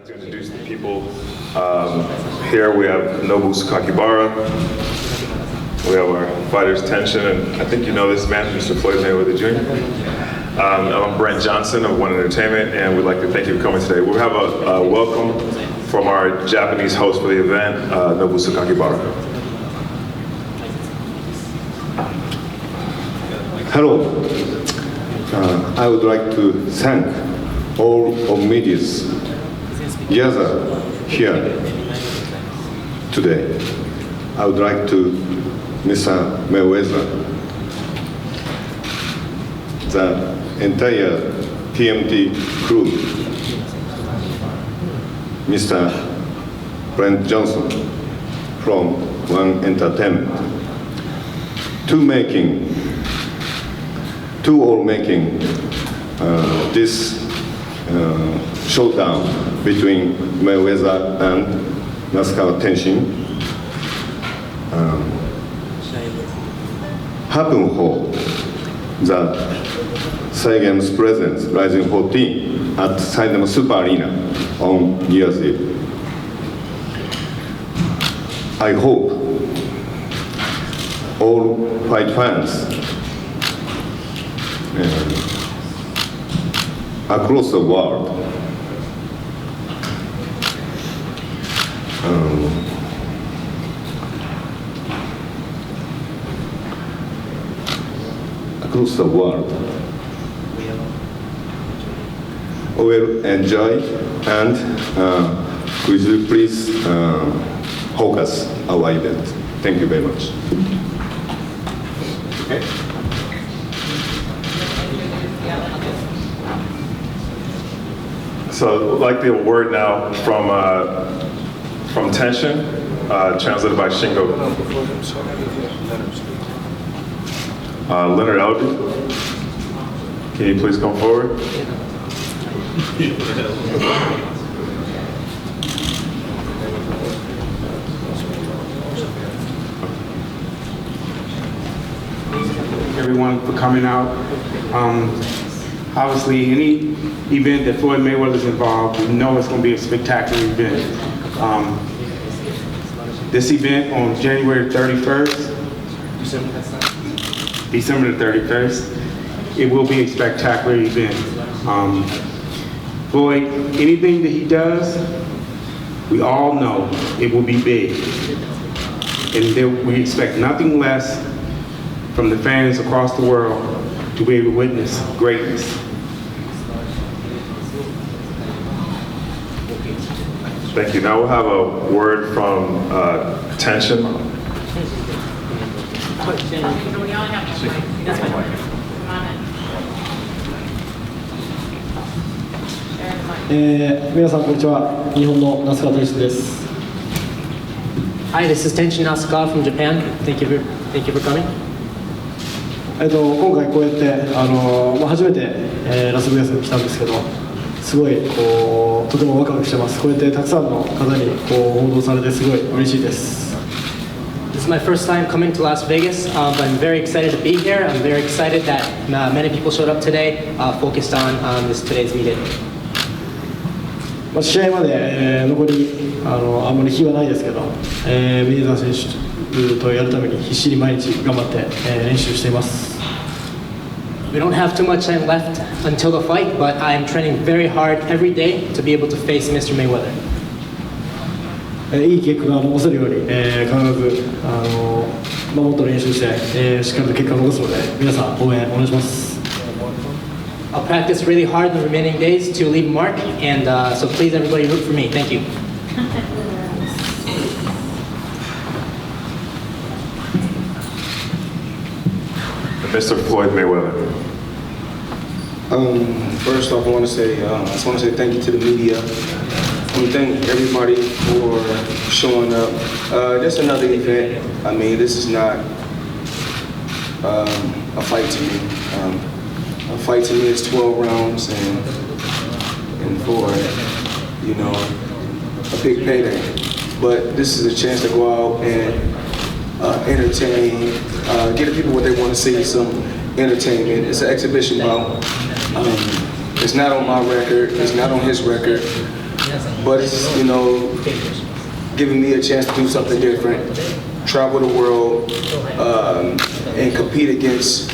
to introduce the people. Here we have Nobu Sakakibara. We have our fighters Tenshin, and I think you know this man, Mr. Floyd Mayweather Jr. I'm Brent Johnson of One Entertainment, and we'd like to thank you for coming today. We'll have a welcome from our Japanese host for the event, Nobu Sakakibara. Hello. I would like to thank all of medias gathered here today. I would like to Mr. Mayweather, the entire TMT crew, Mr. Brent Johnson from One Entertainment, to all making this showdown between Mayweather and Nasukawa Tenshin happen for the Saigam's presence Rising 14 at Saitama Super Arena on New Year's Eve. I hope all fight fans across the world will enjoy, and could you please focus our event. Thank you very much. Okay. So I'd like the word now from Tenshin, translated by Shingo. Leonard Elby, can you please come forward? Everyone for coming out. Obviously, any event that Floyd Mayweather is involved, we know it's going to be a spectacular event. This event on January 31st, December the 31st, it will be a spectacular event. Floyd, anything that he does, we all know it will be big. And we expect nothing less from the fans across the world to be able to witness greatness. Thank you. Now we'll have a word from Tenshin. Hi, this is Tenshin Nasukawa from Japan. Thank you for coming. 今回こうやって初めて、ラスベガスに来たんですけど、すごいとてもワクワクしてます。こうやってたくさんの方に報道されてすごい嬉しいです。This is my first time coming to Las Vegas, but I'm very excited to be here. I'm very excited that many people showed up today, focused on today's meeting. 試合まで、残りあんまり日はないですけど、メイザー選手とやるために必死に毎日頑張って、練習しています。We don't have too much time left until the fight, but I'm training very hard every day to be able to face Mr. Mayweather. いい結果が残せるように、必ずもっと練習して、しっかりと結果を残すので、皆さん応援お願いします。I'll practice really hard the remaining days to leave a mark, and so please everybody root for me. Thank you. Mr. Floyd Mayweather. First off, I just want to say thank you to the media. I want to thank everybody for showing up. Just another event. I mean, this is not a fight to me. A fight to me is 12 rounds and for, you know, a big payday. But this is a chance to go out and entertain, give the people what they want to see, some entertainment. It's an exhibition bout. It's not on my record, it's not on his record, but it's, you know, giving me a chance to do something different, travel the world, and compete against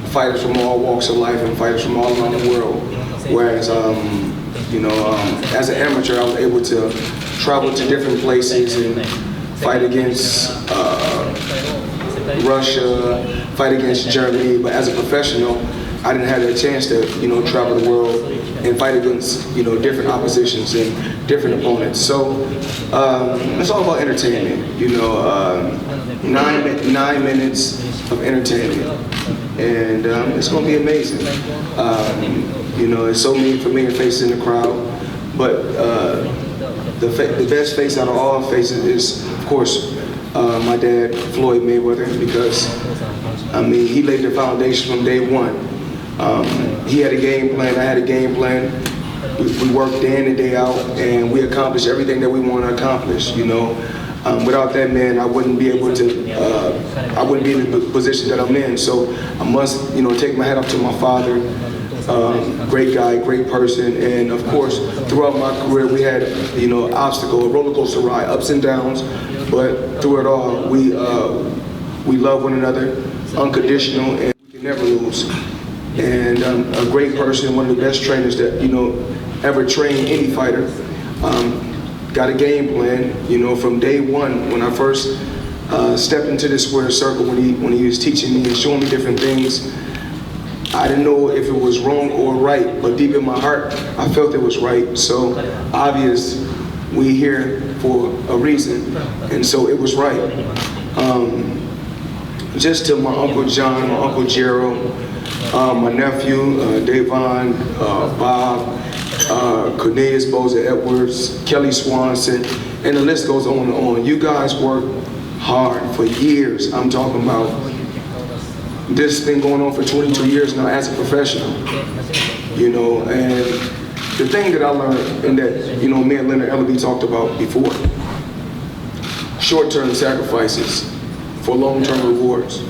fighters from all walks of life and fighters from all around the world. Whereas, you know, as an amateur, I was able to travel to different places and fight against Russia, fight against Germany. But as a professional, I didn't have that chance to, you know, travel the world and fight against, you know, different oppositions and different opponents. So it's all about entertainment, you know, 9 minutes of entertainment, and it's going to be amazing. You know, there's so many familiar faces in the crowd, but the best face out of all faces is, of course, my dad, Floyd Mayweather, because, I mean, he laid the foundation from day one. He had a game plan, I had a game plan. We worked day in and day out, and we accomplished everything that we want to accomplish, you know. Without that man, I wouldn't be able to, I wouldn't be in the position that I'm in. So I must, you know, take my hat off to my father. Great guy, great person, and of course, throughout my career, we had, you know, obstacle, a roller coaster ride, ups and downs, but through it all, we love one another, unconditional, and we can never lose. And a great person, one of the best trainers that, you know, ever trained any fighter. Got a game plan, you know, from day one when I first stepped into this square circle, when he was teaching me and showing me different things. I didn't know if it was wrong or right, but deep in my heart, I felt it was right. So obvious, we here for a reason, and so it was right. Just to my Uncle John, my Uncle Gerald, my nephew, Davon, Bob, Cornelius Boza Edwards, Kelly Swanson, and the list goes on and on. You guys work hard for years. I'm talking about, this has been going on for 22 years now as a professional, you know, and the thing that I learned, and that, you know, me and Leonard Ellaby talked about before, short-term sacrifices for long-term rewards.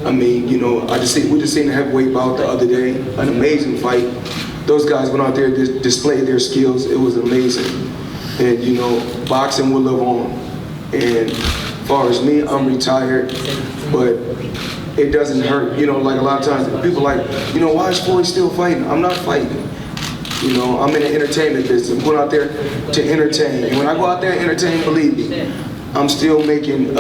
I mean, you know, we just seen a heavyweight bout the other day, an amazing fight. Those guys went out there and displayed their skills. It was amazing. And, you know, boxing will live on. And as far as me, I'm retired, but it doesn't hurt. You know, like a lot of times people are like, you know, why is Floyd still fighting? I'm not fighting. You know, I'm in the entertainment business. I'm going out there to entertain. And when I go out there and entertain, believe me, I'm still making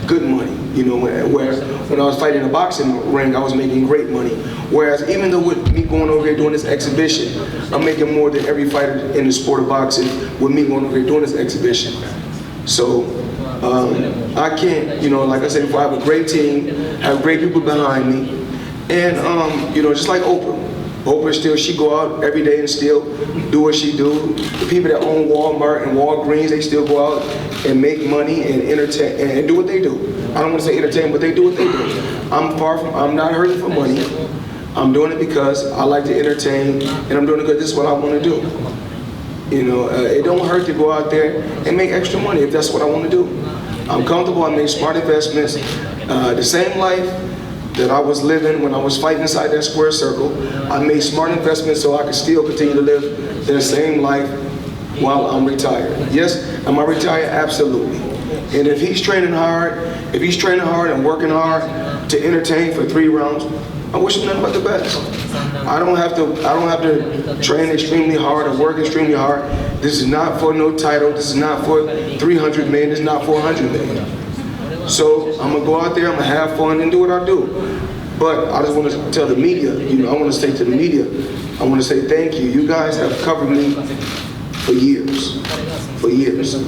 good money. You know, where when I was fighting in a boxing ring, I was making great money. Whereas even though with me going over here doing this exhibition, I'm making more than every fighter in the sport of boxing with me going over here doing this exhibition. So I can't, you know, like I said before, I have a great team, have great people behind me, and you know, just like Oprah. Oprah still, she go out every day and still do what she do. The people that own Walmart and Walgreens, they still go out and make money and entertain and do what they do. I don't want to say entertain, but they do what they do. I'm not hurting for money. I'm doing it because I like to entertain, and I'm doing it because this is what I want to do. You know, it don't hurt to go out there and make extra money if that's what I want to do. I'm comfortable, I make smart investments. The same life that I was living when I was fighting inside that square circle, I made smart investments so I could still continue to live the same life while I'm retired. Yes, am I retired? Absolutely. And if he's training hard, and working hard to entertain for 3 rounds, I wish him nothing but the best. I don't have to train extremely hard or work extremely hard. This is not for no title. This is not for 300 million. This is not for 100 million. So I'm gonna go out there, I'm gonna have fun and do what I do. But I just want to tell the media, you know, I want to say to the media, I want to say thank you. You guys have covered me for years.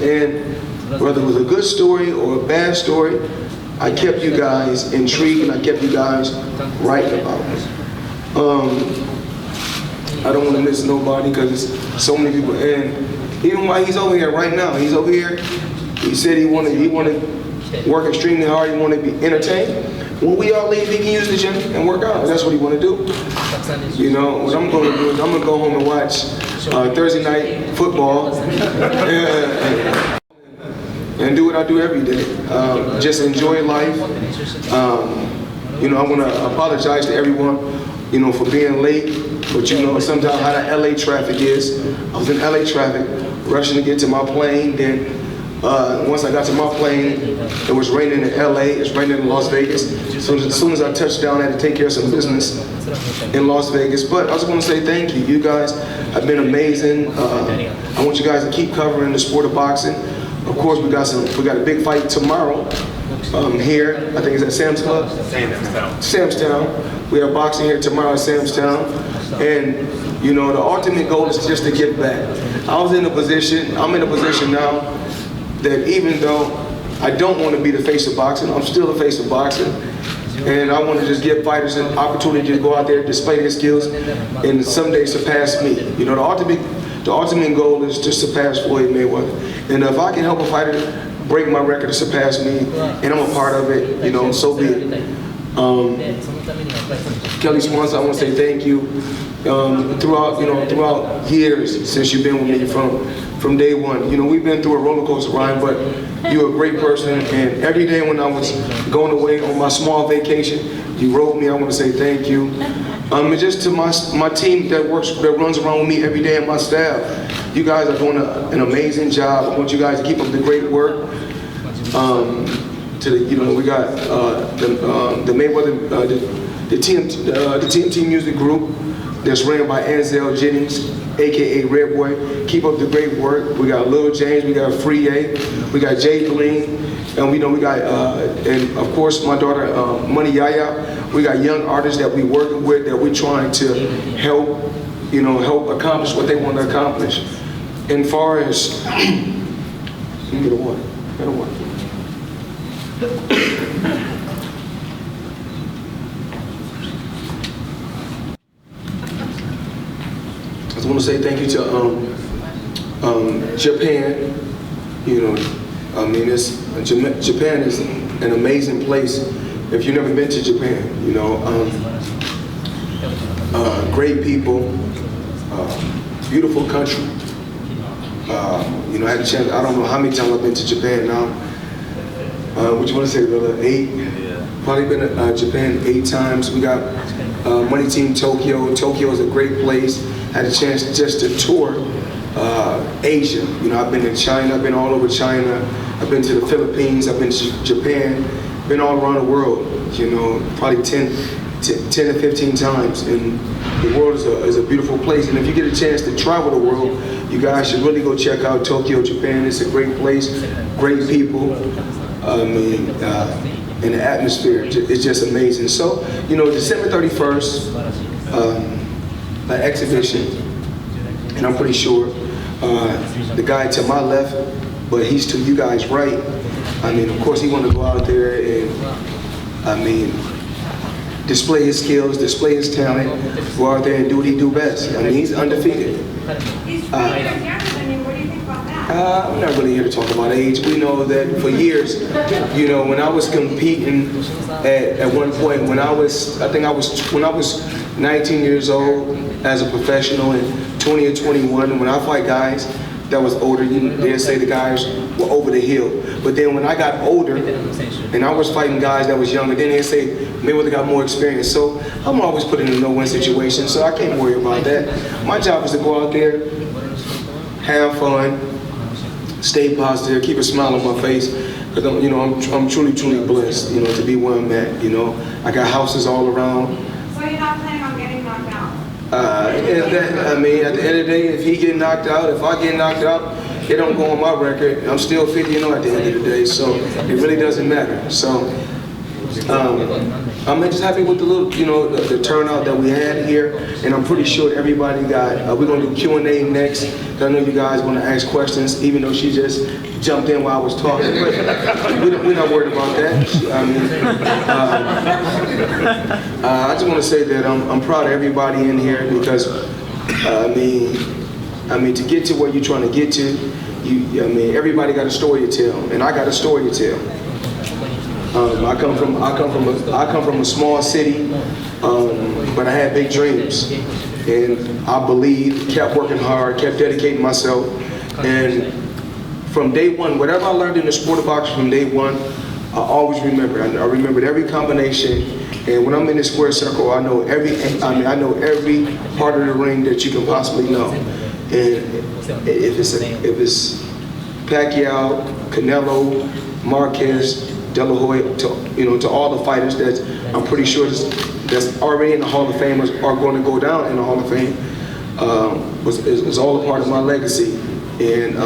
And whether it was a good story or a bad story, I kept you guys intrigued and I kept you guys writing about it. I don't want to miss nobody because there's so many people. And even while he's over here right now, he's over here, he said he wanted to work extremely hard, he wanted to be entertained. When we all leave, he can use the gym and work out. That's what he want to do. You know, what I'm going to do is I'm going to go home and watch Thursday night football and do what I do every day. Just enjoy life. You know, I want to apologize to everyone, you know, for being late. but you know sometimes how the LA traffic is. I was in LA traffic, rushing to get to my plane. Then once I got to my plane, it was raining in LA, it's raining in Las Vegas. So as soon as I touched down, I had to take care of some business in Las Vegas. But I just want to say thank you. You guys have been amazing. I want you guys to keep covering the sport of boxing. Of course, we got a big fight tomorrow here. I think it's at Sam's Club. Sam's Town. We have boxing here tomorrow at Sam's Town. And you know, the ultimate goal is just to give back. I'm in a position now that even though I don't want to be the face of boxing, I'm still the face of boxing. And I want to just give fighters an opportunity to go out there, display their skills, and someday surpass me. You know, the ultimate goal is to surpass Floyd Mayweather. And if I can help a fighter break my record to surpass me, and I'm a part of it, you know, so be it. Kelly Swanson, I want to say thank you. Throughout years since you've been with me from day one. You know, we've been through a roller coaster ride, but you're a great person. And every day when I was going away on my small vacation, you wrote me. I want to say thank you. And just to my team that runs around with me every day, and my staff, you guys are doing an amazing job. I want you guys to keep up the great work. We got the Mayweather, the TMT Music Group that's ran by Ansel Jennings, aka Red Boy. Keep up the great work. We got Lil James, we got Free A, we got Jay Bling, and we got and of course my daughter Money Yaya. We got young artists that we working with that we're trying to help accomplish what they want to accomplish. And far as get a water. I just want to say thank you to Japan. You know, I mean, Japan is an amazing place. If you've never been to Japan, you know, great people, beautiful country. You know, I had a chance. I don't know how many times I've been to Japan now. What you want to say, brother? 8? Yeah. Probably been to Japan 8 times. We got Money Team Tokyo. Tokyo is a great place. Had a chance just to tour Asia. You know, I've been to China. I've been all over China. I've been to the Philippines. I've been to Japan. Been all around the world. You know, probably 10 to 15 times. And the world is a beautiful place. And if you get a chance to travel the world, you guys should really go check out Tokyo, Japan. It's a great place, great people. I mean, and the atmosphere is just amazing. So, you know, December 31st, an exhibition, and I'm pretty sure the guy to my left, but he's to you guys right. I mean, of course, he want to go out there and, I mean, display his skills, display his talent, go out there and do what he do best. I mean, he's undefeated. He's 3 years younger than you. What do you think about that? I'm not really here to talk about age. We know that for years, you know, when I was competing at one point, when I was 19 years old as a professional and 20 or 21, when I fight guys that was older, they'd say the guys were over the hill. But then when I got older and I was fighting guys that was younger, then they'd say Mayweather got more experience. So I'm always put in a no-win situation, so I can't worry about that. My job is to go out there, have fun, stay positive, keep a smile on my face, because I'm truly blessed, you know, to be where I'm at. You know, I got houses all around. So you're not planning on getting knocked out? I mean, at the end of the day, if he get knocked out, if I get knocked out, it don't go on my record. I'm still 50 and 0 at the end of the day, so it really doesn't matter. So I'm just happy with the little, you know, the turnout that we had here, and I'm pretty sure everybody got. We're gonna do Q&A next. I know you guys want to ask questions, even though she just jumped in while I was talking. But we're not worried about that. I mean, I just want to say that I'm proud of everybody in here because, I mean, to get to where you're trying to get to, everybody got a story to tell, and I got a story to tell. I come from a small city, but I had big dreams, and I believed, kept working hard, kept dedicating myself, and from day one, whatever I learned in the sport of boxing from day one, I always remember. I remembered every combination, And when I'm in this square circle, I know every part of the ring that you can possibly know. And if it's Pacquiao, Canelo, Marquez, De La Hoya, to all the fighters that I'm pretty sure that's already in the Hall of Fame are going to go down in the Hall of Fame, is all a part of my legacy. And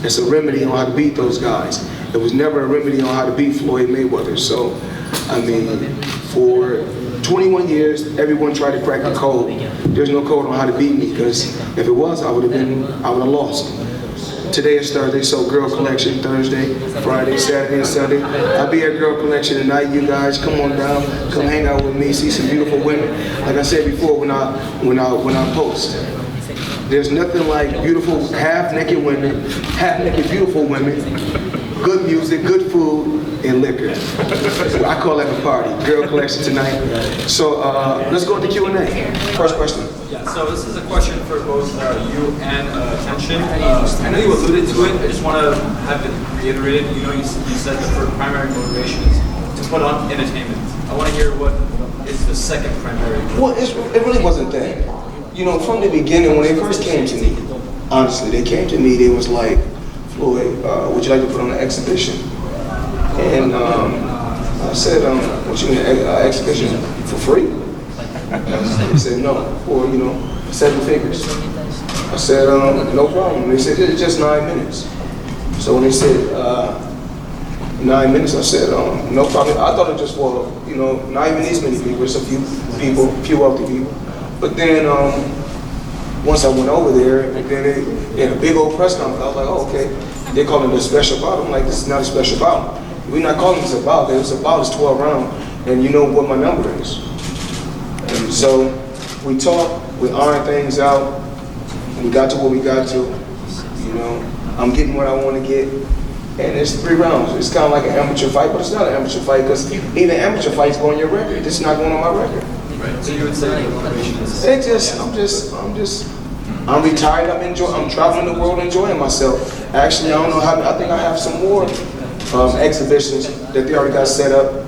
it's a remedy on how to beat those guys. It was never a remedy on how to beat Floyd Mayweather. So, I mean, for 21 years, everyone tried to crack the code. There's no code on how to beat me, because if it was, I would have lost. Today is Thursday, so Girl Collection, Thursday, Friday, Saturday, and Sunday. I'll be at Girl Collection tonight. You guys, come on down, come hang out with me, see some beautiful women. Like I said before, when I post, there's nothing like beautiful half-naked women, half-naked beautiful women, good music, good food, and liquor. I call that a party. Girl Collection tonight. So let's go to Q&A. First question. Yeah, so this is a question for both you and Tenshin. I know you alluded to it. I just want to have it reiterated. You know, you said the primary motivation is to put on entertainment. I want to hear what is the second primary. Well, it really wasn't that. You know, from the beginning, when they first came to me, honestly, they came to me, they was like, Floyd, would you like to put on an exhibition? And I said, what you mean, exhibition for free? They said, no, for, 7 figures. I said, no problem. They said, it's just 9 minutes. So when they said 9 minutes, I said, no problem. I thought it was just for, not even these many people, just a few wealthy people. But then once I went over there, and then they had a big old press conference, I was like, oh, okay. They call it a special bout. I'm like, this is not a special bout. We're not calling this a bout. It's a bout, it's 12 rounds, and you know what my number is. And so we talked, we ironed things out, and we got to where we got to. I'm getting what I want to get, and it's 3 rounds. It's kind of like an amateur fight, but it's not an amateur fight, because even amateur fights go on your record. This is not going on my record. Right. So you would say motivation is? I'm retired. I'm traveling the world, enjoying myself. Actually, I don't know how. I think I have some more exhibitions that they already got set up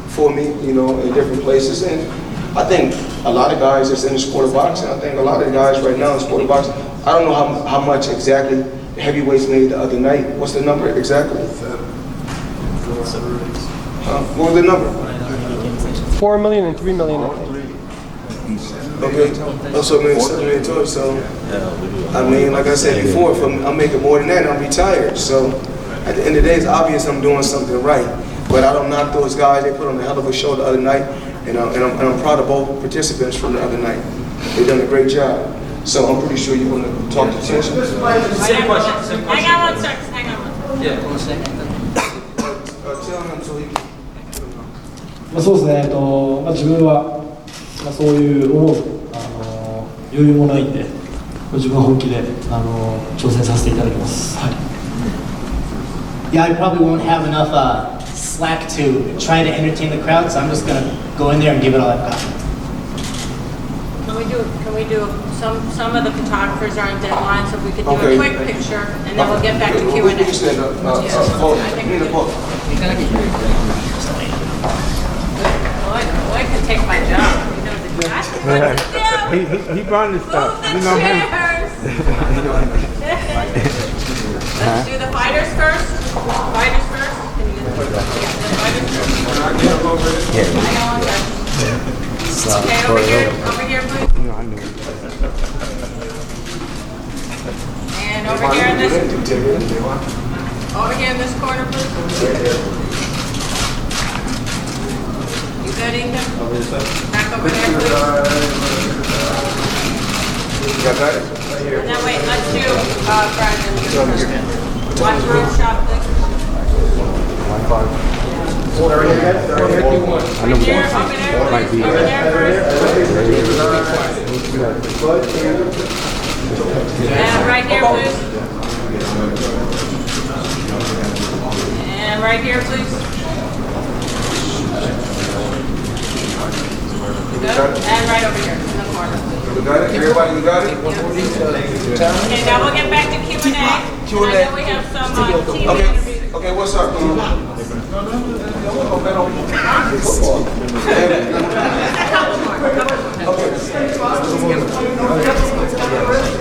for me, in different places. And I think a lot of guys that's in the sport of boxing. I think a lot of the guys right now in the sport of boxing. I don't know how much exactly the heavyweights made the other night. What's the number exactly? What was the number? 4 million and 3 million, I think. Okay, also made 7 million toys, so, I mean, like I said before, I'm making more than that and I'm retired, so at the end of the day, it's obvious I'm doing something right, but I don't knock those guys. They put on a hell of a show the other night, and I'm proud of both participants from the other night. They've done a great job, so I'm pretty sure you're going to talk to Tenshin. Same question. Hang on 1 second, hang on 1 second. Yeah, 1 second. Tell him so he can. そうですね、自分は、そういう思う余裕もないんで、自分は本気で挑戦させていただきます。はい。Yeah, I probably won't have enough slack to try to entertain the crowd, so I'm just gonna go in there and give it all I've got. Can we do some of the photographers are on deadline, so we could do a quick picture, and then we'll get back to Q&A. You stand up. Lloyd can take my job. He knows exactly what to do. He brought this stuff. Move the chairs. Let's do the fighters first. Fighters first. Can you get the fighters first? Hang on one second. Okay, over here, please. And over here in this corner, please. You good, Inga? Back over there, please. And then wait, let's do Brandon. One group shot, please. Right here, over there, please. Over there first. And right here, please. And right here, please. Good. And right over here in the corner. You got it? Everybody, you got it? Okay, now we'll get back to Q&A. I know we have some TV interviews. Okay, what's up, man?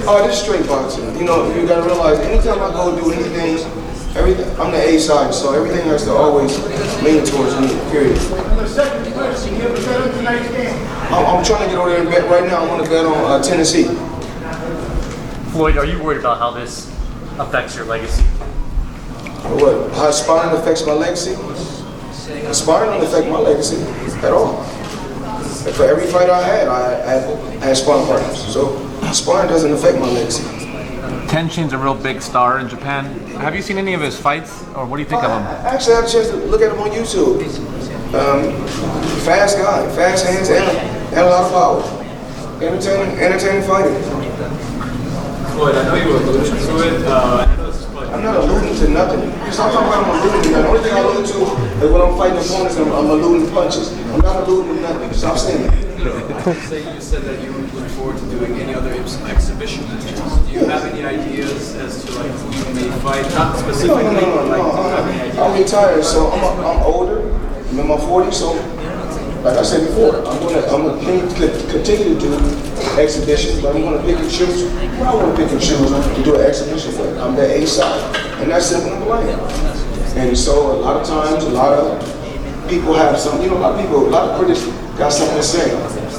Oh, this is straight boxing. You know, you gotta realize, anytime I go do anything, I'm the A side, so everything has to always lean towards me, period. I'm trying to get over there and bet right now. I want to bet on Tennessee. Floyd, are you worried about how this affects your legacy? What? How sparring affects my legacy? Sparring doesn't affect my legacy at all. For every fight I had sparring partners. So sparring doesn't affect my legacy. Tenshin's a real big star in Japan. Have you seen any of his fights, or what do you think of him? I actually had a chance to look at him on YouTube. Fast guy, fast hands, and a lot of power. Entertaining fighter. Floyd, I know you were alluding to it. I'm not alluding to nothing. Stop talking about I'm alluding to nothing. The only thing I allude to is when I'm fighting opponents, I'm alluding to punches. I'm not alluding to nothing. Stop saying that. You said that you look forward to doing any other exhibition matches. Do you have any ideas as to like who you may fight? Not specifically, but like do you have any ideas? I'm retired, so I'm older. I'm in my 40s, so like I said before, I'm gonna continue to do exhibitions, but I'm gonna pick and choose. I want to pick and choose to do an exhibition with. I'm the A side, and that's simple and plain. And so a lot of times, a lot of people have some, a lot of critics got something to say.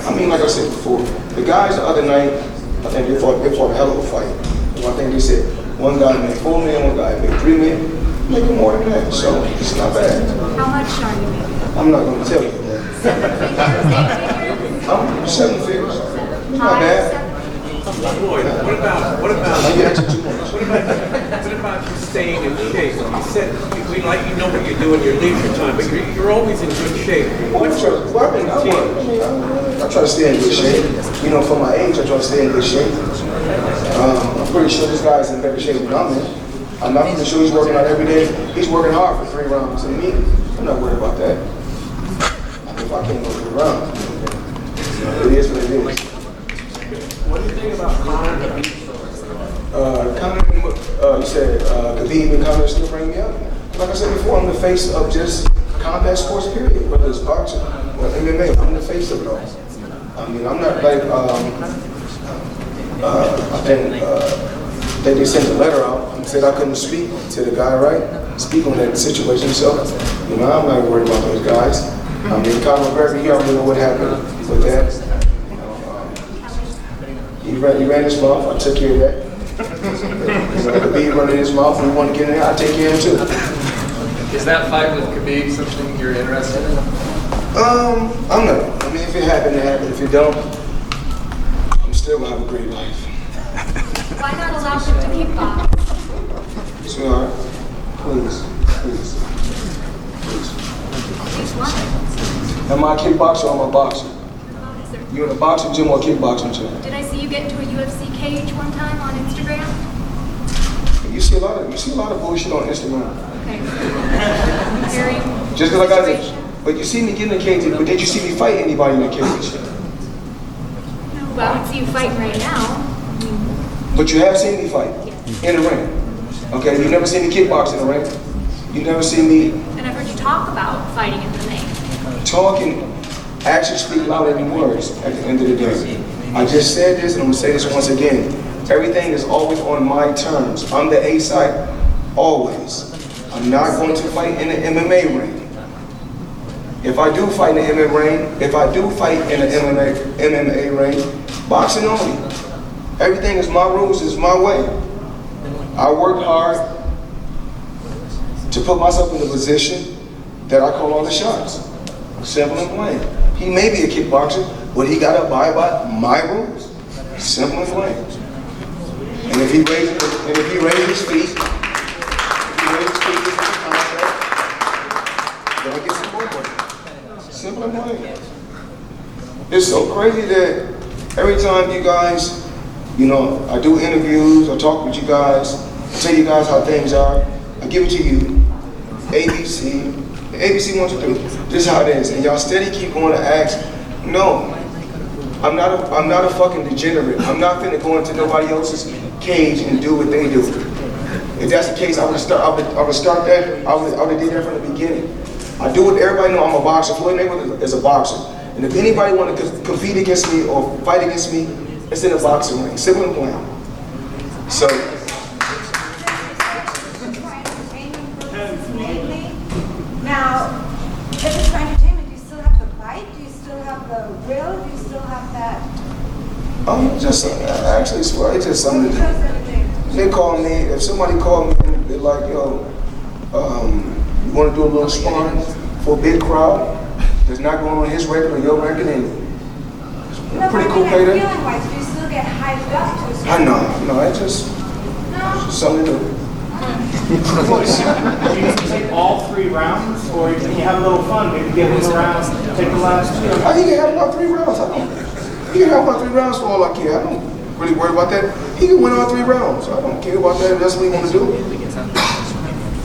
I mean, like I said before, the guys the other night, I think they fought a hell of a fight. I think they said one guy made 4 million, one guy made 3 million, making more than that. So it's not bad. How much are you making? I'm not gonna tell you that. 7 figures. It's not bad. Floyd, what about you staying in shape? You said we like you know what you're doing your leisure time, but you're always in good shape. I try to stay in good shape. For my age, I try to stay in good shape. I'm pretty sure this guy's in better shape than I'm in. I'm not even sure he's working out every day. He's working hard for 3 rounds. And me, I'm not worried about that. If I can't go 3 rounds, it is what it is. What do you think about Conor? You said Khabib and Conor still bring me up. Like I said before, I'm the face of just combat sports, period. Whether it's boxing or MMA, I'm the face of it all. I mean, I'm not like, I think they sent a letter out and said I couldn't speak to the guy, right? Speak on that situation. So, I'm not worried about those guys. I mean, Conor McGregor, you already know what happened with that. He ran his mouth, I took care of that. Khabib running his mouth, we want to get in there, I take care of him too. Is that fight with Khabib something you're interested in? I'm not. I mean, if it happened, it happened. If it don't, I'm still gonna have a great life. Why not allow him to kickbox? Sweetheart, please. Which one? Am I a kickboxer or am I a boxer? You in a boxing gym or a kickboxing gym? Did I see you get into a UFC cage one time on Instagram? You see a lot of bullshit on Instagram. Okay. Very Just because I got it. But you see me get in the cage, but did you see me fight anybody in the cage? Well, I would see you fighting right now. But you have seen me fight in the ring. Okay, you never seen me kickbox in the ring. You never seen me And I've heard you talk about fighting in the ring. talking. Actions speak louder than words at the end of the day. I just said this and I'm gonna say this once again. Everything is always on my terms. I'm the A side, always. I'm not going to fight in the MMA ring. If I do fight in the MMA ring, boxing only. Everything is my rules, is my way. I work hard to put myself in a position that I call all the shots. Simple and plain. He may be a kickboxer, but he got to abide by my rules. Simple and plain. And if he raises his feet, then I get some more money. Simple and plain. It's so crazy that every time you guys, I do interviews, I talk with you guys, I tell you guys how things are, I give it to you, ABC 1, 2, 3. This is how it is, and y'all steady keep going to ask. No, I'm not a fucking degenerate. I'm not finna go into nobody else's cage and do what they do. if that's the case, I would start that. I would have did that from the beginning. I do it. Everybody know I'm a boxer. Floyd Mayweather is a boxer, and if anybody want to compete against me or fight against me, it's in a boxing ring. Simple and plain. So. Now, if it's for entertainment, do you still have the bite? Do you still have the will? Do you still have that? Just actually, it's just something. They call me. If somebody called me, they're like, "Yo, you want to do a little sparring for a big crowd? That's not going on his record or your record, and it's pretty cool payday." Feeling-wise, do you still get hyped up to a I know. It's just something to do. Do you take all 3 rounds, or can you have a little fun? Maybe get him around, take the last 2. I think he can have about 3 rounds. He can have about 3 rounds for all I care. I don't really worry about that. He can win all 3 rounds. I don't care about that. That's what he want to do.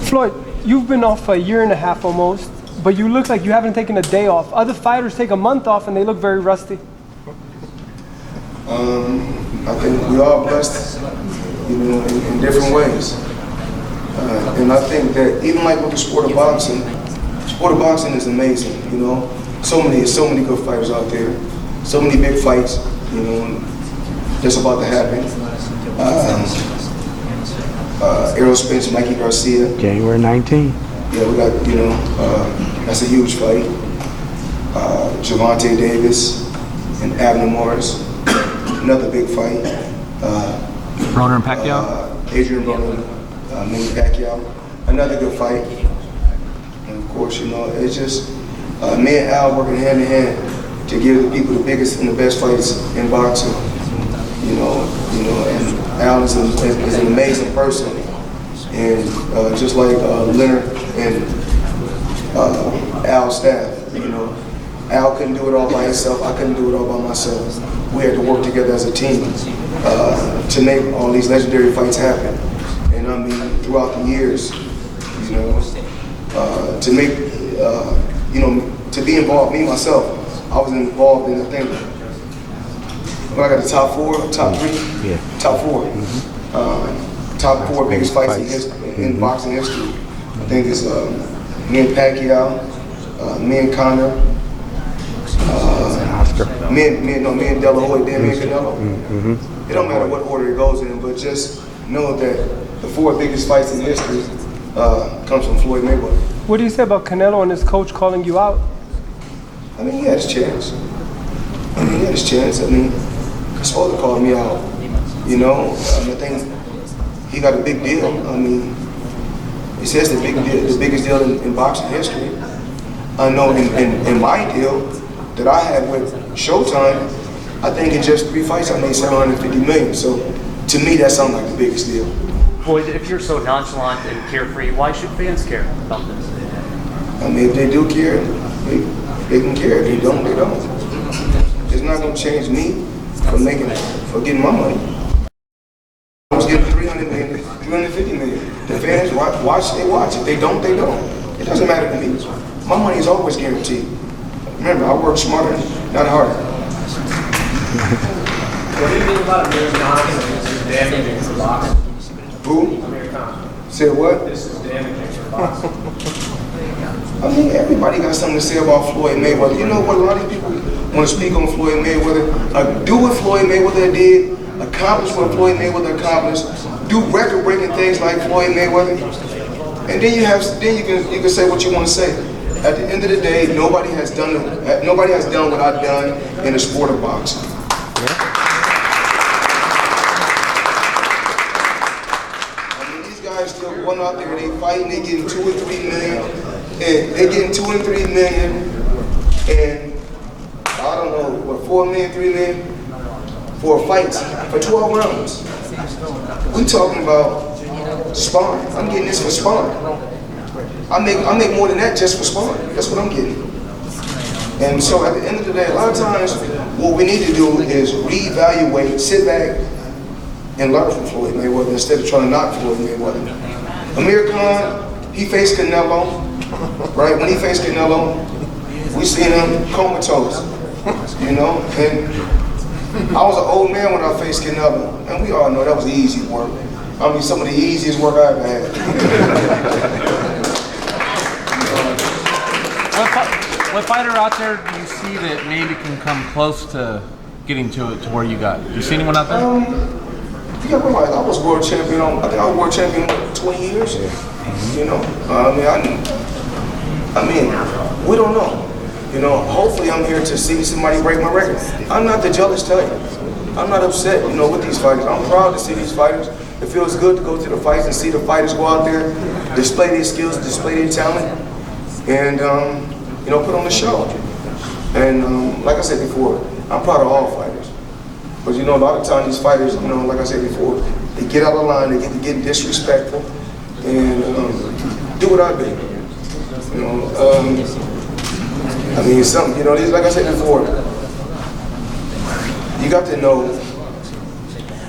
Floyd, you've been off for a year and a half almost, but you look like you haven't taken a day off. Other fighters take a month off and they look very rusty. I think we are blessed, in different ways. And I think that even like with the sport of boxing is amazing, So many good fighters out there, so many big fights, that's about to happen. Errol Spence, Mikey Garcia. January 19th. Yeah, we got, that's a huge fight. Gervonta Davis and Abner Morris, another big fight. Broner and Pacquiao? Adrian Broner, Manny Pacquiao, another good fight. And of course, it's just me and Al working hand in hand to give the people the biggest and the best fights in boxing. And Al is an amazing person. And just like Leonard and Al's staff, Al couldn't do it all by himself. I couldn't do it all by myself. We had to work together as a team to make all these legendary fights happen. And I mean, throughout the years, to make, to be involved, me myself, I was involved in, I think, when I got the top 4, top 3? Yeah. Top 4. Top 4 biggest fights in boxing history. I think it's me and Pacquiao, me and Conor, me and De La Hoya, then me and Canelo. It don't matter what order it goes in, but just know that the 4 biggest fights in history comes from Floyd Mayweather. What do you say about Canelo and his coach calling you out? I mean, he had his chance. He's supposed to call me out. I think he got a big deal. He says the biggest deal in boxing history. I know in my deal that I had with Showtime, I think in just 3 fights I made $750 million. So to me, that sounds like the biggest deal. Floyd, if you're so nonchalant and carefree, why should fans care about this? If they do care, they can care. If they don't, they don't. It's not going to change me from getting my money. I was getting $300 million, $350 million. The fans watch, they watch. If they don't, they don't. It doesn't matter to me. My money is always guaranteed. Remember, I work smarter, not harder. What do you think about Americana? This is damaging for boxing. Who? Americana. Said what? This is damaging for boxing. Everybody got something to say about Floyd Mayweather. You know what? A lot of people want to speak on Floyd Mayweather. Do what Floyd Mayweather did. Accomplish what Floyd Mayweather accomplished. Do record-breaking things like Floyd Mayweather. And then you can say what you want to say. At the end of the day, nobody has done what I've done in the sport of boxing. These guys still going out there, they fighting, they getting 2 or 3 million, and they getting 2 and 3 million, and I don't know, what, 4 million, 3 million for fights for 12 rounds. We talking about sparring. I'm getting this for sparring. I make more than that just for sparring. That's what I'm getting. And so at the end of the day, a lot of times what we need to do is reevaluate, sit back, and learn from Floyd Mayweather instead of trying to knock Floyd Mayweather. Amir Khan, he faced Canelo, right? When he faced Canelo, we seen him comatose, and I was an old man when I faced Canelo, and we all know that was easy work. I mean, some of the easiest work I ever had. What fighter out there do you see that maybe can come close to getting to where you got? Do you see anyone out there? Yeah, I was world champion. I think I was world champion for 20 years. You know, I mean, we don't know. You know, hopefully I'm here to see somebody break my record. I'm not the jealous type. I'm not upset, you know, with these fighters. I'm proud to see these fighters. It feels good to go to the fights and see the fighters go out there, display their skills, display their talent, and you know, put on the show. And like I said before, I'm proud of all fighters. But you know, a lot of times these fighters, you know, like I said before, they get out of line, they get disrespectful, and do what I do. You know, I mean, something, you know, like I said before, you got to know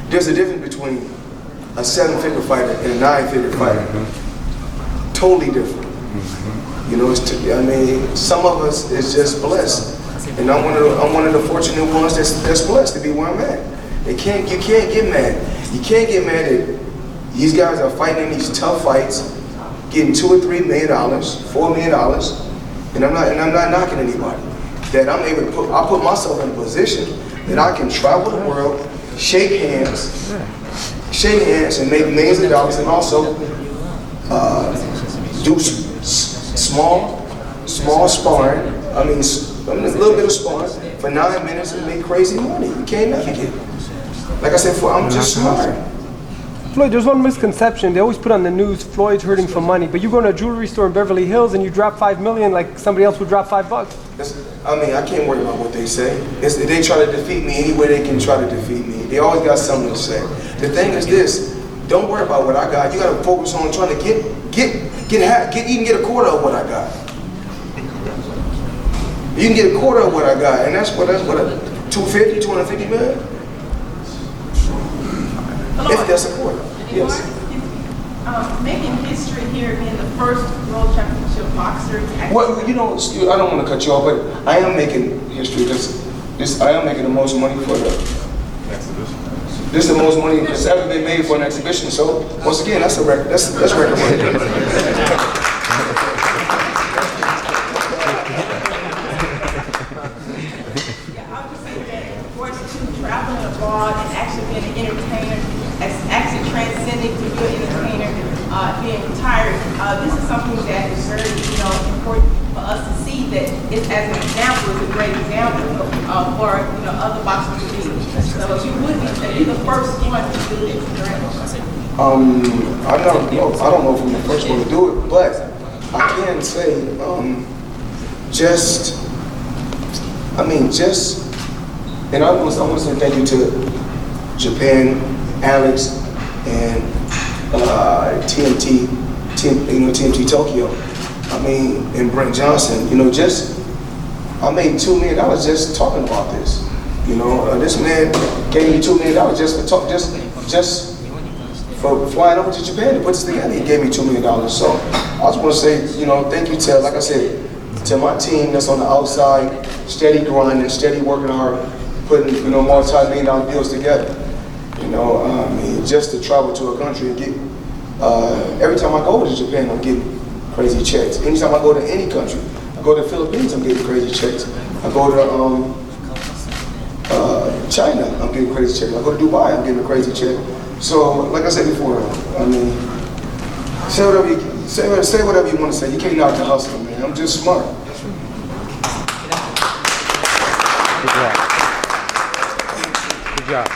there's a difference between a 7-figure fighter and a 9-figure fighter. Totally different. You know, I mean, some of us is just blessed, and I'm one of the fortunate ones that's blessed to be where I'm at. You can't get mad. You can't get mad at these guys are fighting in these tough fights, getting $2 or $3 million, $4 million, and I'm not knocking anybody. That I'm able to I put myself in a position that I can travel the world, shake hands and make millions of dollars, and also do small sparring. I mean, a little bit of sparring for 9 minutes and make crazy money. You can't navigate it. Like I said before, I'm just smart. Floyd, there's one misconception. They always put on the news, Floyd's hurting for money, but you go to a jewelry store in Beverly Hills and you drop $5 million like somebody else would drop $5. I mean, I can't worry about what they say. They try to defeat me any way they can try to defeat me. They always got something to say. The thing is this, don't worry about what I got. You got to focus on trying to get a quarter of what I got. You can get a quarter of what I got, and that's what 250 million? If that's a quarter, yes. Making history here, being the first world championship boxer. Well, you know, I don't want to cut you off, but I am making history because I am making the most money for the exhibition. This is the most money that's ever been made for an exhibition. So once again, that's a record. That's record money. Traveling abroad and actually being an entertainer, actually transcending to be an entertainer, being retired. This is something that is very, important for us to see. That it, as an example, is a great example for other boxers to be. So you would be the first one to do this, correct? I don't know if I'm the first one to do it, but I can say, and I want to say thank you to Japan, Alex, and TMT Tokyo. I mean, and Brent Johnson. I made $2 million just talking about this. This man gave me $2 million just for flying over to Japan to put this together. He gave me $2 million. So I just want to say, thank you to, like I said, to my team that's on the outside, steady grinding, steady working hard, putting multi-million-dollar deals together. Just to travel to a country and get. Every time I go to Japan, I'm getting crazy checks. Anytime I go to any country, I go to the Philippines, I'm getting crazy checks. I go to China, I'm getting crazy checks. I go to Dubai, I'm getting a crazy check. So, like I said before, say whatever you want to say. You can't knock the hustle, man. I'm just smart. Good job. Good job.